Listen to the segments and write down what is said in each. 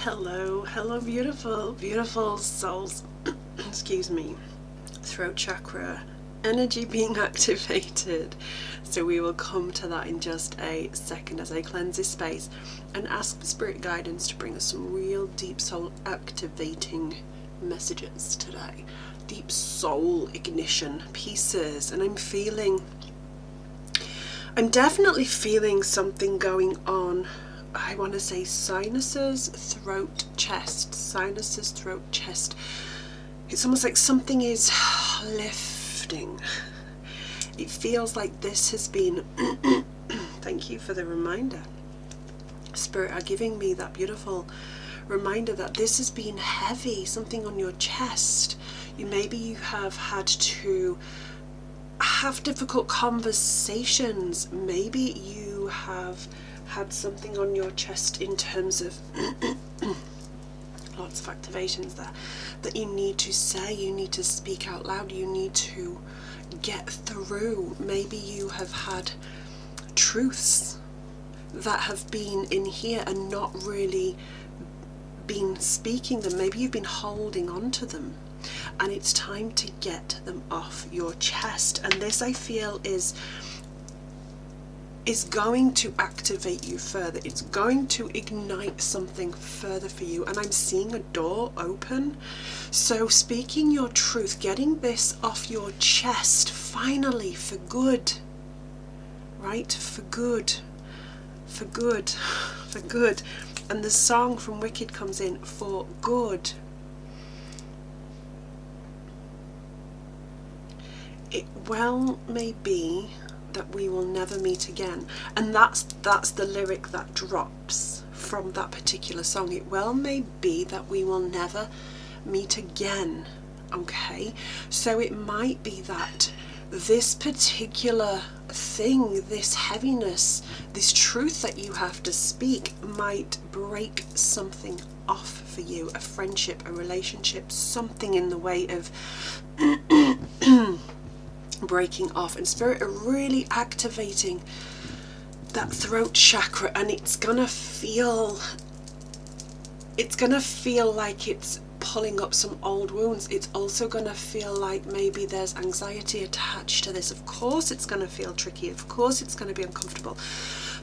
Hello, beautiful souls. Excuse me. Throat chakra energy being activated. So we will come to that in just a second as I cleanse this space and ask spirit guidance to bring us some real deep soul activating messages today. Deep soul ignition pieces. And I'm definitely feeling something going on. I want to say sinuses, throat, chest. Sinuses, throat, chest. It's almost like something is lifting. It feels like this has been thank you for the reminder. Spirit are giving me that beautiful reminder that this has been heavy, something on your chest. Maybe you have had to have difficult conversations. Maybe you have had something on your chest in terms of lots of activations there that you need to say, you need to speak out loud, you need to get through. Maybe you have had truths that have been in here and not really been speaking them. Maybe you've been holding on to them and it's time to get them off your chest. And this, I feel, is going to activate you further. It's going to ignite something further for you. And I'm seeing a door open. So speaking your truth, getting this off your chest, finally, for good. Right? For good. For good. For good. And the song from Wicked comes in, for good. It well may be that we will never meet again, and that's the lyric that drops from that particular song. It well may be that we will never meet again. Okay, so it might be that this particular thing, this heaviness, this truth that you have to speak might break something off for you, a friendship, a relationship, something in the way of breaking off. And spirit are really activating that throat chakra, and it's gonna feel like it's pulling up some old wounds. It's also gonna feel like maybe there's anxiety attached to this. Of course it's gonna feel tricky, of course it's gonna be uncomfortable,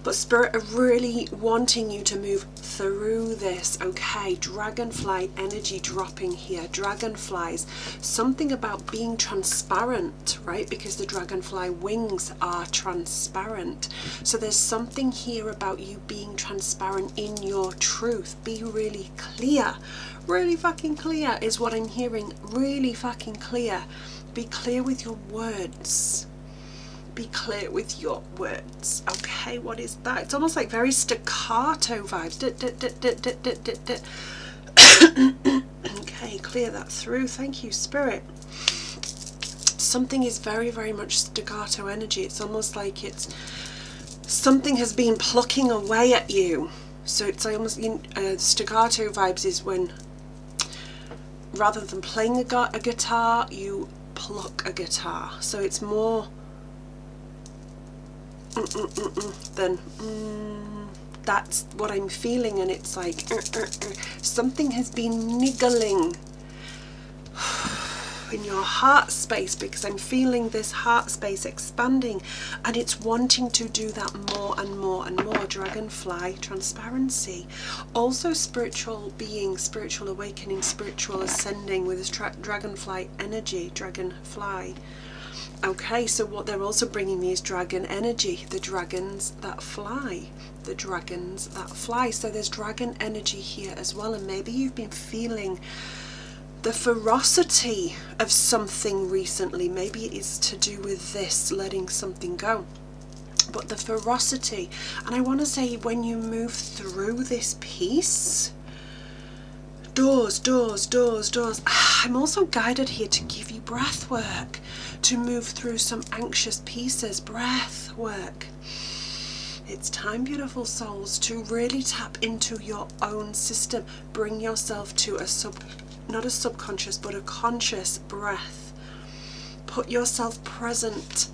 but spirit are really wanting you to move through this. Okay, dragonfly energy dropping here. Dragonflies, something about being transparent, right? Because the dragonfly wings are transparent. So there's something here about you being transparent in your truth. Be really clear. Really fucking clear is what I'm hearing. Really fucking clear. Be clear with your words. Be clear with your words. Okay, what is that? It's almost like very staccato vibes. Okay, clear that through. Thank you, Spirit. Something is very, very much staccato energy. It's almost like it's something has been plucking away at you. So it's almost staccato vibes is when rather than playing a guitar, you pluck a guitar. So it's more then that's what I'm feeling, and it's like something has been niggling in your heart space, because I'm feeling this heart space expanding, and it's wanting to do that more and more and more. Dragonfly, transparency, also spiritual being, spiritual awakening, spiritual ascending with this dragonfly energy. Dragonfly. Okay, so what they're also bringing me is dragon energy, the dragons that fly, the dragons that fly. So there's dragon energy here as well, and maybe you've been feeling the ferocity of something recently. Maybe it is to do with this, letting something go. But the ferocity, and I want to say when you move through this piece, doors. I'm also guided here to give you breath work, to move through some anxious pieces. Breath work. It's time, beautiful souls, to really tap into your own system. Bring yourself to not a subconscious, but a conscious breath. Put yourself present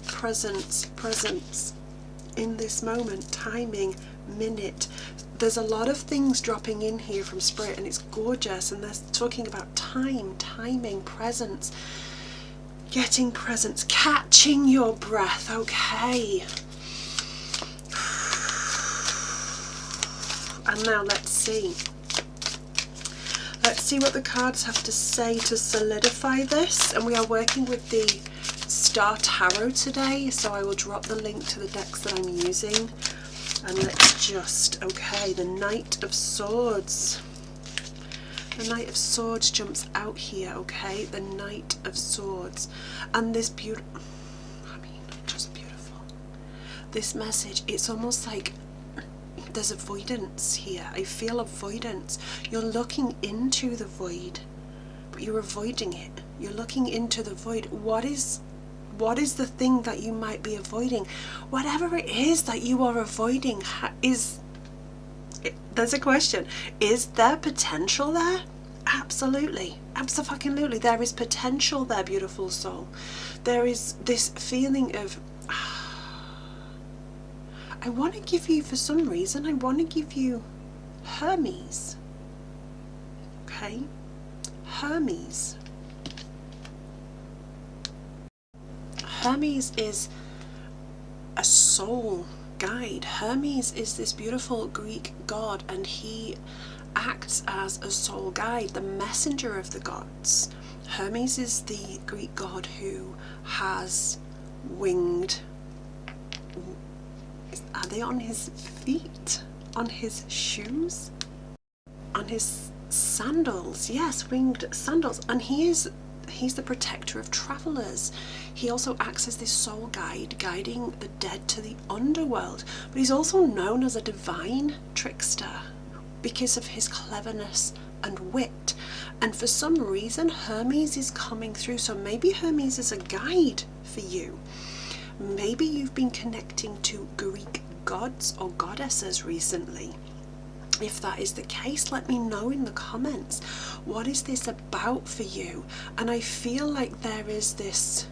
in this moment, timing, minute. there's a lot of things dropping in here from Spirit, and it's gorgeous, and they're talking about time, timing, presence, getting presence, catching your breath. Okay. And now let's see. Let's see what the cards have to say to solidify this. And we are working with the Star Tarot today, so I will drop the link to the decks that I'm using. And let's just, okay, the Knight of Swords. The Knight of Swords jumps out here, okay? The Knight of Swords. And this beautiful, I mean, just beautiful. This message, it's almost like there's avoidance here. I feel avoidance. You're looking into the void, but you're avoiding it. You're looking into the void. What is the thing that you might be avoiding? Whatever it is that you are avoiding, there's a question. Is there potential there? Absolutely. Absolutely. There is potential there, beautiful soul. There is this feeling of, I want to give you, for some reason, I want to give you Hermes. Okay? Hermes. Hermes is a soul guide. Hermes is this beautiful Greek god, and he acts as a soul guide, the messenger of the gods. Hermes is the Greek god who has winged. Are they on his feet? On his shoes? On his sandals? Yes, winged sandals. And he's the protector of travelers. He also acts as this soul guide, guiding the dead to the underworld. But he's also known as a divine trickster because of his cleverness and wit. And for some reason, Hermes is coming through. So maybe Hermes is a guide for you. Maybe you've been connecting to Greek gods or goddesses recently. If that is the case, let me know in the comments. What is this about for you? And I feel like there is this,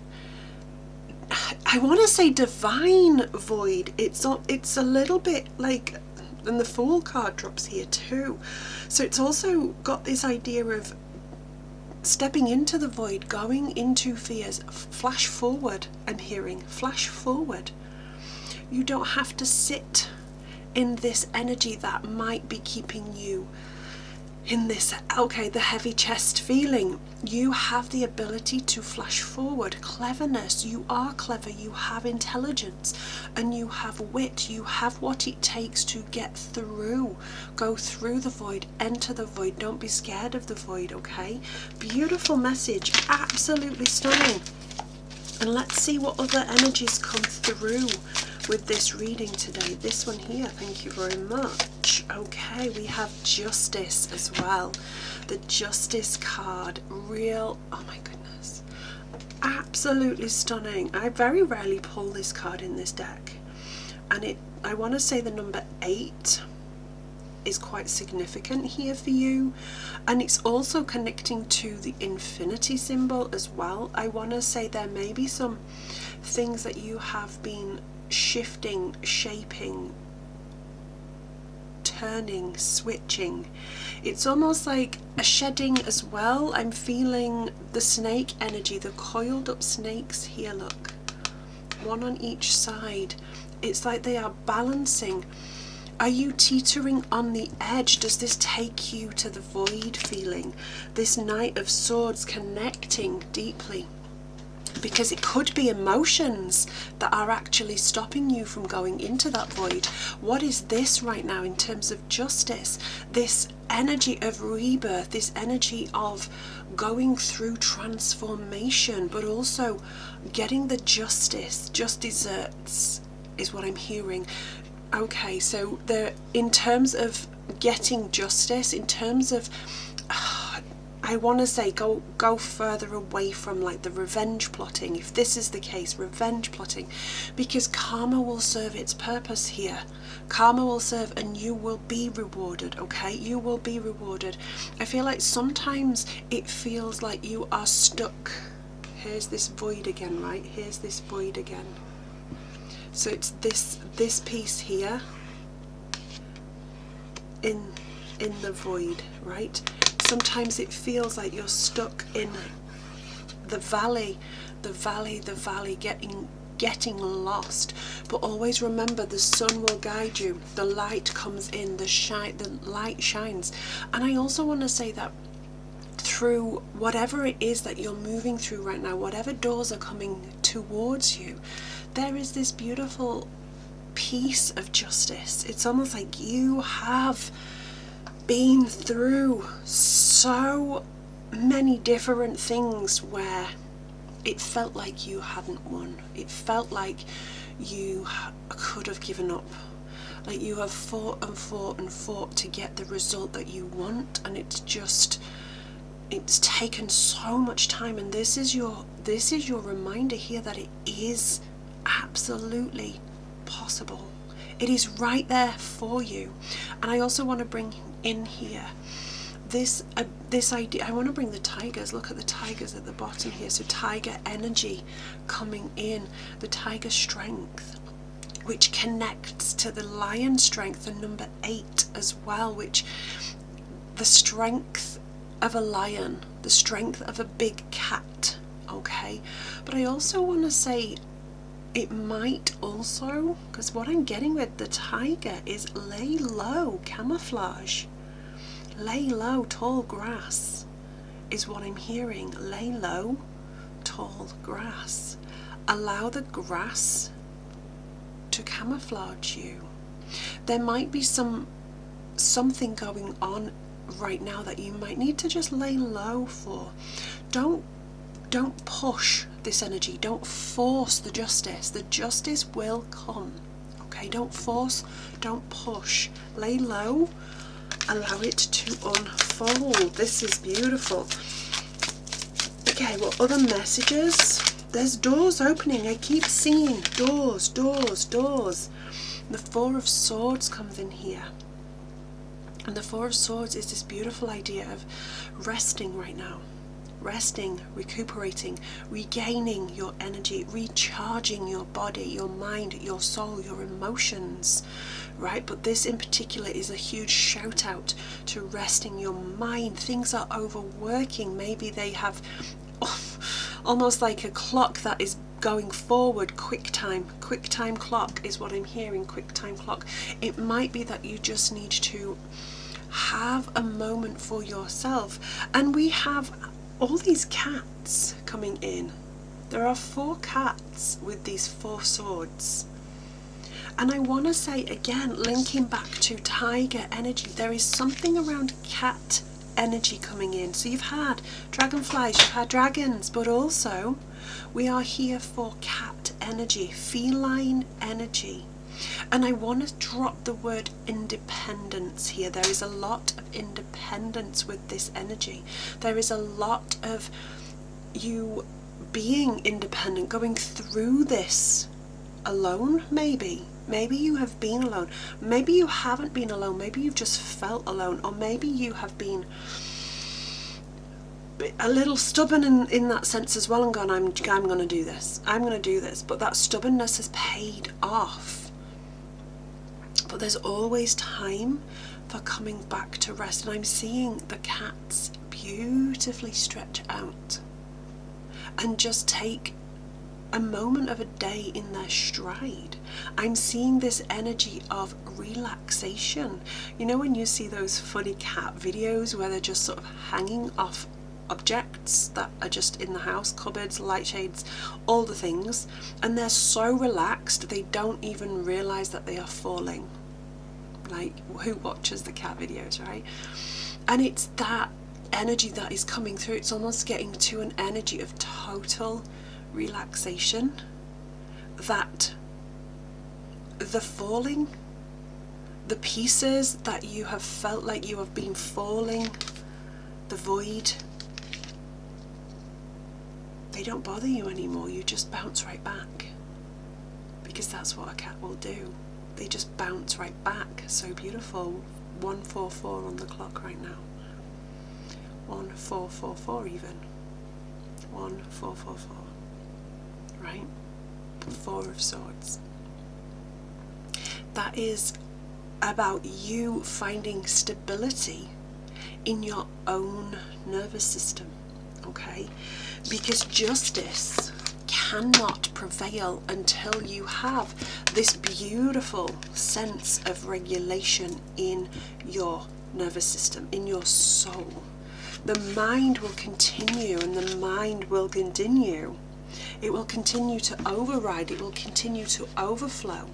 I want to say divine void. It's a little bit like, and the Fool card drops here too. So it's also got this idea of stepping into the void, going into fears. Flash forward, I'm hearing. Flash forward. You don't have to sit in this energy that might be keeping you in this, okay, the heavy chest feeling. You have the ability to flash forward. Cleverness. You are clever. You have intelligence and you have wit. You have what it takes to get through. Go through the void. Enter the void. Don't be scared of the void, okay? Beautiful message. Absolutely stunning. And let's see what other energies come through with this reading today. This one here, thank you very much. Okay, we have Justice as well. The Justice card, real, oh my goodness, absolutely stunning. I very rarely pull this card in this deck, and I want to say the number 8 is quite significant here for you, and it's also connecting to the infinity symbol as well. I want to say there may be some things that you have been shifting, shaping, turning, switching. It's almost like a shedding as well. I'm feeling the snake energy, the coiled up snakes here, look, one on each side. It's like they are balancing. Are you teetering on the edge? Does this take you to the void feeling? This Knight of Swords connecting deeply. Because it could be emotions that are actually stopping you from going into that void. What is this right now in terms of justice? This energy of rebirth, this energy of going through transformation, but also getting the justice, just desserts is what I'm hearing. Okay, so in terms of getting justice, in terms of I want to say go further away from like the revenge plotting, if this is the case, revenge plotting, because karma will serve its purpose here. Karma will serve and you will be rewarded, okay? You will be rewarded. I feel like sometimes it feels like you are stuck. Here's this void again, right? Here's this void again. So it's this piece here. in the void, right? Sometimes it feels like you're stuck in the valley, getting lost. But always remember, the sun will guide you. The light comes in, the light shines. And I also want to say that through whatever it is that you're moving through right now, whatever doors are coming towards you, there is this beautiful piece of justice. It's almost like you have been through so many different things where it felt like you hadn't won. It felt like you could have given up. Like you have fought and fought and fought to get the result that you want, and it's taken so much time. And this is your reminder here that it is absolutely possible. It is right there for you. And I also want to bring in here this idea. I want to bring the tigers. Look at the tigers at the bottom here. So tiger energy coming in, the tiger strength, which connects to the lion strength, the number 8 as well, which the strength of a lion, the strength of a big cat. Okay, but I also want to say it might also, because what I'm getting with the tiger is lay low, camouflage. Lay low, tall grass is what I'm hearing. Lay low, tall grass. Allow the grass to camouflage you. There might be something going on right now that you might need to just lay low for. Don't push this energy. Don't force the justice. The justice will come. Okay, don't force, don't push. Lay low. Allow it to unfold. This is beautiful. Okay, what other messages? There's doors opening. I keep seeing doors. The 4 of Swords comes in here. And the 4 of Swords is this beautiful idea of resting right now. Resting, recuperating, regaining your energy, recharging your body, your mind, your soul, your emotions, right? But this in particular is a huge shout out to resting your mind. Things are overworking. Maybe they have almost like a clock that is going forward. Quick time clock is what I'm hearing. Quick time clock. It might be that you just need to have a moment for yourself. And we have all these cats coming in. There are 4 cats with these 4 swords. And I want to say again, linking back to tiger energy, there is something around cat energy coming in. So you've had dragonflies, you've had dragons, but also we are here for cat energy, feline energy. And I want to drop the word independence here. There is a lot of independence with this energy. There is a lot of you being independent, going through this alone, maybe. Maybe you have been alone. Maybe you haven't been alone. Maybe you've just felt alone. Or maybe you have been a little stubborn in that sense as well and gone, I'm going to do this. I'm going to do this. But that stubbornness has paid off. But there's always time for coming back to rest. And I'm seeing the cats beautifully stretch out and just take a moment of a day in their stride. I'm seeing this energy of relaxation. You know when you see those funny cat videos where they're just sort of hanging off objects that are just in the house, cupboards, light shades, all the things, and they're so relaxed they don't even realize that they are falling. Like, who watches the cat videos, right? And it's that energy that is coming through. It's almost getting to an energy of total relaxation, that the falling, the pieces that you have felt like you have been falling, the void, they don't bother you anymore. You just bounce right back, because that's what a cat will do. They just bounce right back. So beautiful. 144 on the clock right now. 1444 even. 1444. Right? 4 of Swords. That is about you finding stability in your own nervous system, okay? Because justice cannot prevail until you have this beautiful sense of regulation in your nervous system, in your soul. The mind will continue, and the mind will continue. It will continue to override, it will continue to overflow,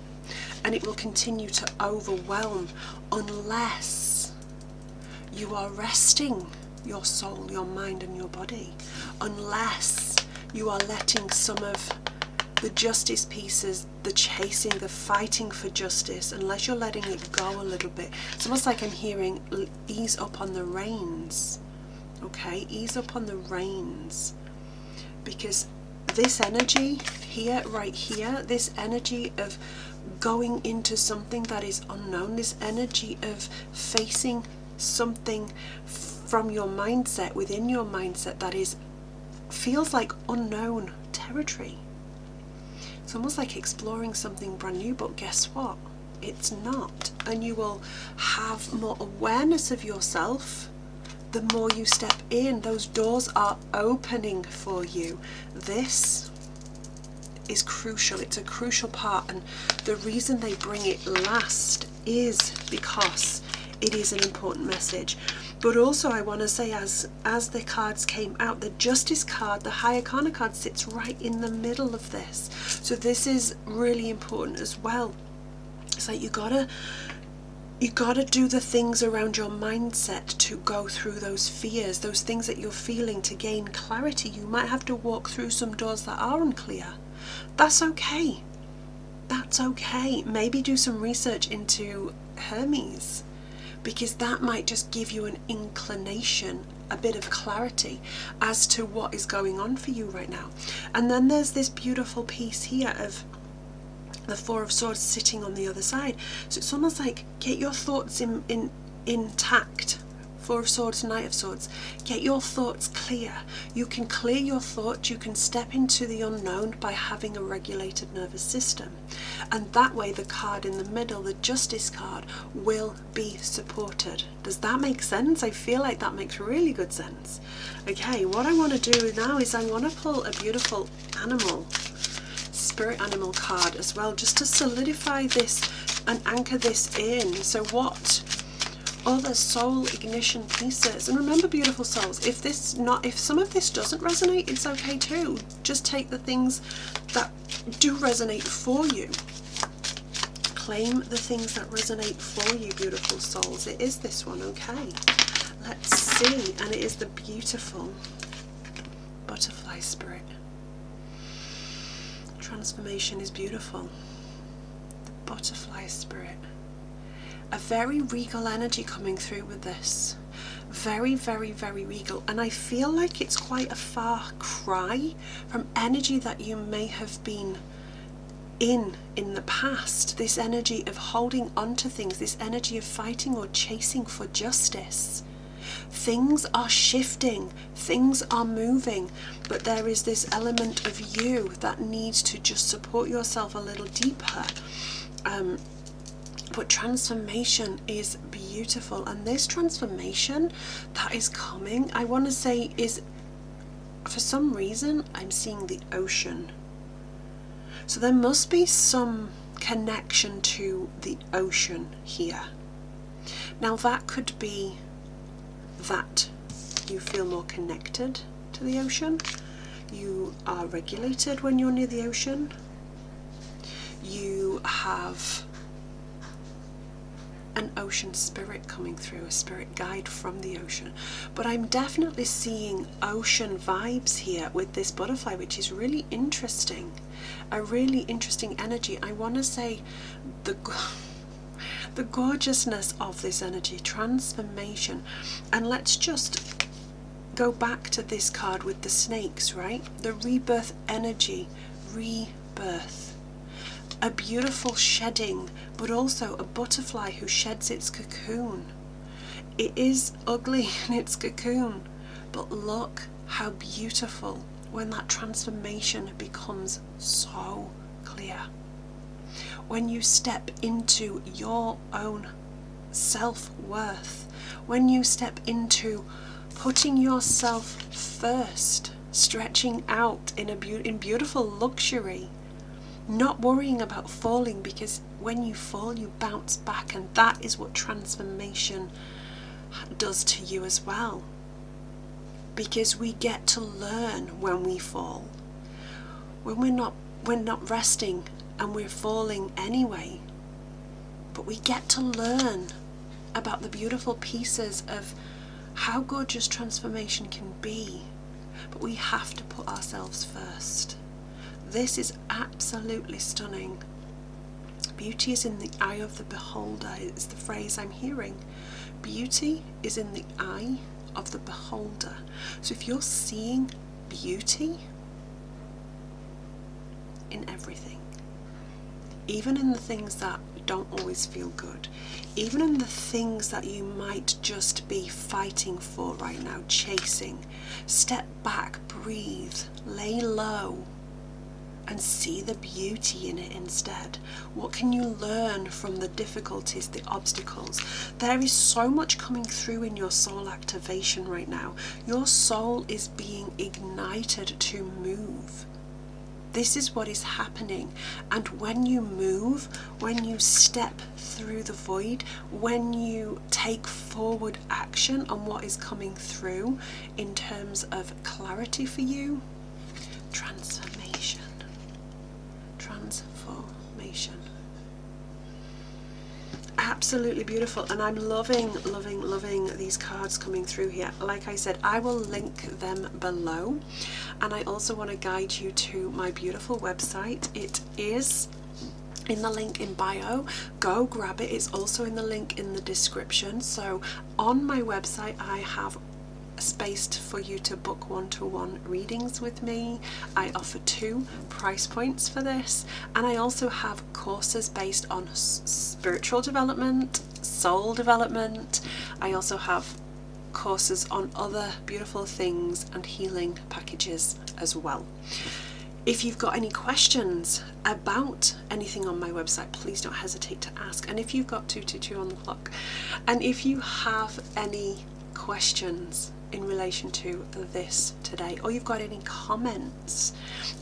and it will continue to overwhelm unless you are resting your soul, your mind and your body, unless you are letting some of the justice pieces, the chasing, the fighting for justice, unless you're letting it go a little bit. It's almost like I'm hearing ease up on the reins, okay? Ease up on the reins, because this energy here, right here, this energy of going into something that is unknown, this energy of facing something from your mindset, within your mindset, that is feels like unknown territory. It's almost like exploring something brand new, but guess what? It's not. And you will have more awareness of yourself the more you step in. Those doors are opening for you. This is crucial. It's a crucial part, and the reason they bring it last is because it is an important message. But also I want to say, as the cards came out, the Justice card, the High Arcana card, sits right in the middle of this. So this is really important as well. It's like you gotta do the things around your mindset to go through those fears, those things that you're feeling, to gain clarity. You might have to walk through some doors that are unclear. That's okay. That's okay. Maybe do some research into Hermes, because that might just give you an inclination, a bit of clarity as to what is going on for you right now. And then there's this beautiful piece here of the Four of Swords sitting on the other side. So it's almost like, get your thoughts intact. Four of Swords, Knight of Swords. Get your thoughts clear. You can clear your thoughts, you can step into the unknown by having a regulated nervous system. And that way the card in the middle, the Justice card, will be supported. Does that make sense? I feel like that makes really good sense. Okay, what I want to do now is I want to pull a beautiful animal, spirit animal card as well, just to solidify this and anchor this in. So what other soul ignition pieces? And remember, beautiful souls, if some of this doesn't resonate, it's okay too. Just take the things that do resonate for you. Claim the things that resonate for you, beautiful souls. It is this one, okay? Let's see. And it is the beautiful butterfly spirit. Transformation is beautiful. The butterfly spirit. A very regal energy coming through with this. Very, very, very regal. And I feel like it's quite a far cry from energy that you may have been in the past. This energy of holding on to things, this energy of fighting or chasing for justice. Things are shifting, things are moving, but there is this element of you that needs to just support yourself a little deeper. But transformation is beautiful, and this transformation that is coming, I want to say, is, for some reason, I'm seeing the ocean. So there must be some connection to the ocean here. Now that could be that you feel more connected to the ocean. You are regulated when you're near the ocean. You have an ocean spirit coming through, a spirit guide from the ocean. But I'm definitely seeing ocean vibes here with this butterfly, which is really interesting. A really interesting energy. I want to say the gorgeousness of this energy, transformation. And let's just go back to this card with the snakes, right? The rebirth energy, rebirth. A beautiful shedding, but also a butterfly who sheds its cocoon. It is ugly in its cocoon, but look how beautiful when that transformation becomes so clear. When you step into your own self-worth, when you step into putting yourself first, stretching out in beautiful luxury, not worrying about falling, because when you fall you bounce back, and that is what transformation does to you as well, because we get to learn when we fall. When we're not resting and we're falling anyway, but we get to learn about the beautiful pieces of how gorgeous transformation can be. But we have to put ourselves first. This is absolutely stunning. Beauty is in the eye of the beholder, it's the phrase I'm hearing. Beauty is in the eye of the beholder. So if you're seeing beauty in everything, even in the things that don't always feel good, even in the things that you might just be fighting for right now, chasing, step back, breathe, lay low, and see the beauty in it instead. What can you learn from the difficulties, the obstacles? There is so much coming through in your soul activation right now. Your soul is being ignited to move. This is what is happening. And when you move, when you step through the void, when you take forward action on what is coming through in terms of clarity for you, transformation. Absolutely beautiful, and I'm loving these cards coming through here. Like I said, I will link them below, and I also want to guide you to my beautiful website. It is in the link in bio. Go grab it. It's also in the link in the description. So on my website I have space for you to book one-to-one readings with me. I offer 2 price points for this, and I also have courses based on spiritual development, soul development. I also have courses on other beautiful things and healing packages as well. If you've got any questions about anything on my website, please don't hesitate to ask. And if you've got 222 on the clock, and if you have any questions in relation to this today, or you've got any comments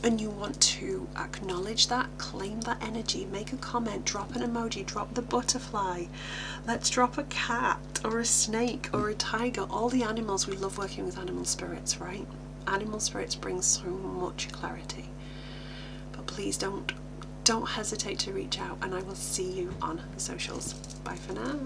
and you want to acknowledge that, claim that energy, make a comment, drop an emoji, drop the butterfly, let's drop a cat or a snake or a tiger. All the animals, we love working with animal spirits, right? Animal spirits bring so much clarity. But please don't hesitate to reach out, and I will see you on the socials. Bye for now.